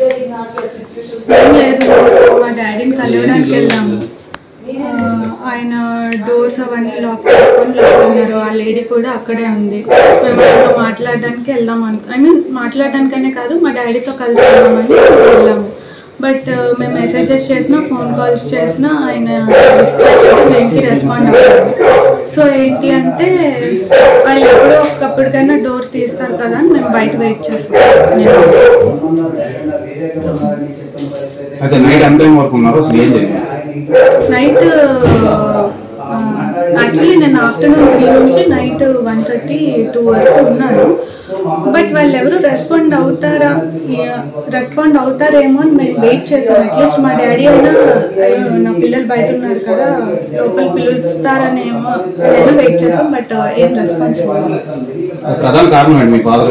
ఏం లేదు, మా డాడీని కలవడానికి వెళ్ళాము. ఆయన డోర్స్ అవన్నీ లాక్ చేసుకొని ఉన్నారు. ఆ లేడీ కూడా అక్కడే ఉంది. మేము మాట్లాడడానికి వెళ్దాం మాట్లాడడానికనే కాదు, మా డాడీతో కలిసి వెళ్దామని వెళ్ళాము. బట్ మేము మెసేజెస్ చేసినా, ఫోన్ కాల్స్ చేసినా ఆయన దేనికి రెస్పాండ్ అవ్వలేదు. సో ఏంటి అంటే వాళ్ళు ఎప్పుడో ఒకప్పటికైనా డోర్ తీస్తారు కదా అని మేము బయట వెయిట్ చేస్తాం. నైట్ యాక్చువల్లీ నేను ఆఫ్టర్నూన్ 3 నుంచి నైట్ 1:30, 2 వరకు ఉన్నాను. బట్ వాళ్ళు ఎవరు రెస్పాండ్ అవుతారేమో అని మేము వెయిట్ చేసాం. అట్లీస్ట్ మా డాడీ అయినా నా పిల్లలు బయట ఉన్నారు కదా, లోపల పిలుస్తారనేమో నేను వెయిట్ చేసాం. బట్ ఏం రెస్పాన్స్ ప్రధాన కారణం ఏంటి మీ ఫాదర్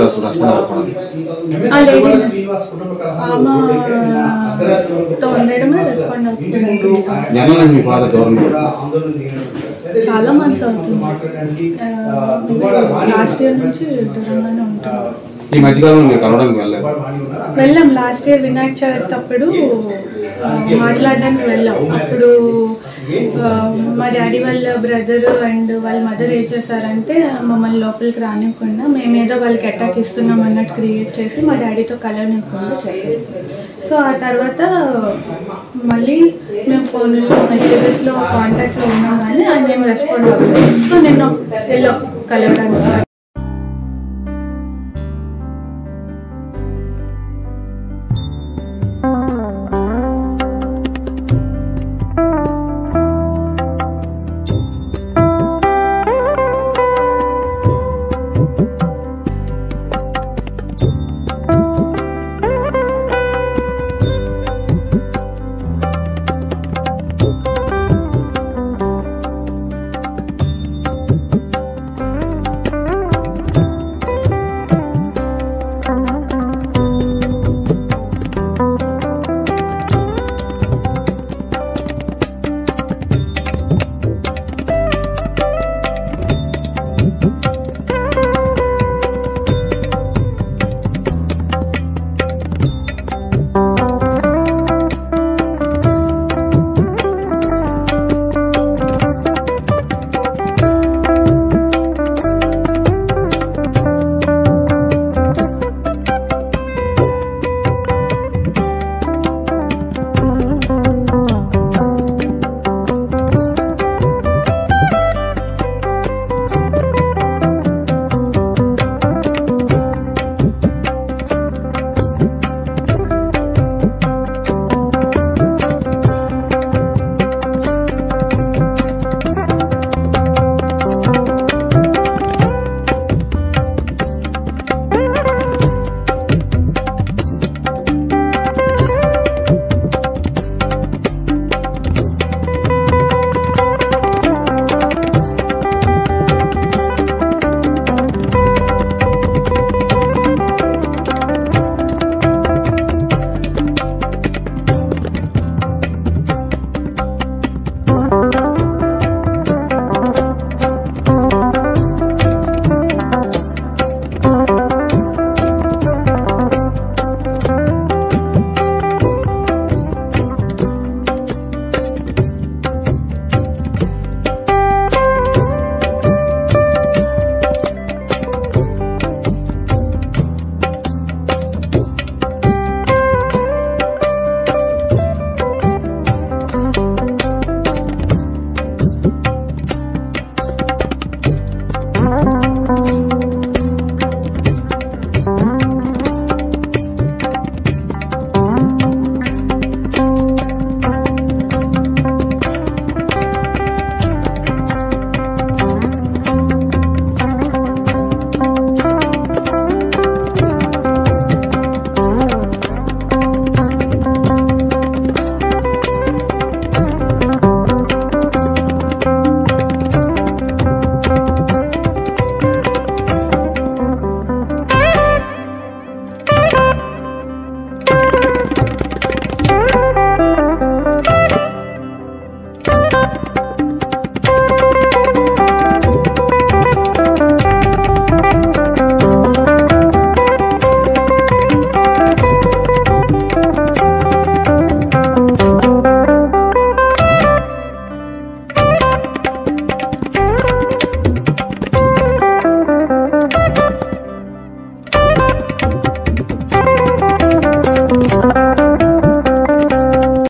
ఆమెతో ఉండడమే రెస్పాండ్ అవుతుంది. చాలా మంత్స్ అవుతుంది. లాస్ట్ ఇయర్ నుంచి దూరంగానే ఉంటాం. ఈ మధ్యకాలంలో మీరు కలవడానికి వెళ్ళాం. లాస్ట్ ఇయర్ వినాయక చవితి అప్పుడు మాట్లాడడానికి వెళ్ళాం. అప్పుడు మా డాడీ వాళ్ళ బ్రదర్ అండ్ వాళ్ళ మదర్ ఏం చేశారంటే మమ్మల్ని లోపలికి రానివ్వకుండా మేమేదో వాళ్ళకి అటాక్ ఇస్తున్నాం అన్నట్టు క్రియేట్ చేసి మా డాడీతో కలవనివ్వకుండా చేశారు. సో ఆ తర్వాత మళ్ళీ మేము ఫోన్లో మెసేజెస్లో కాంటాక్ట్లో ఉన్నాం కానీ ఆయన ఏం రెస్పాండ్ అవ్వలేదు. సో నేను వెళ్ళాం కలవడానికి.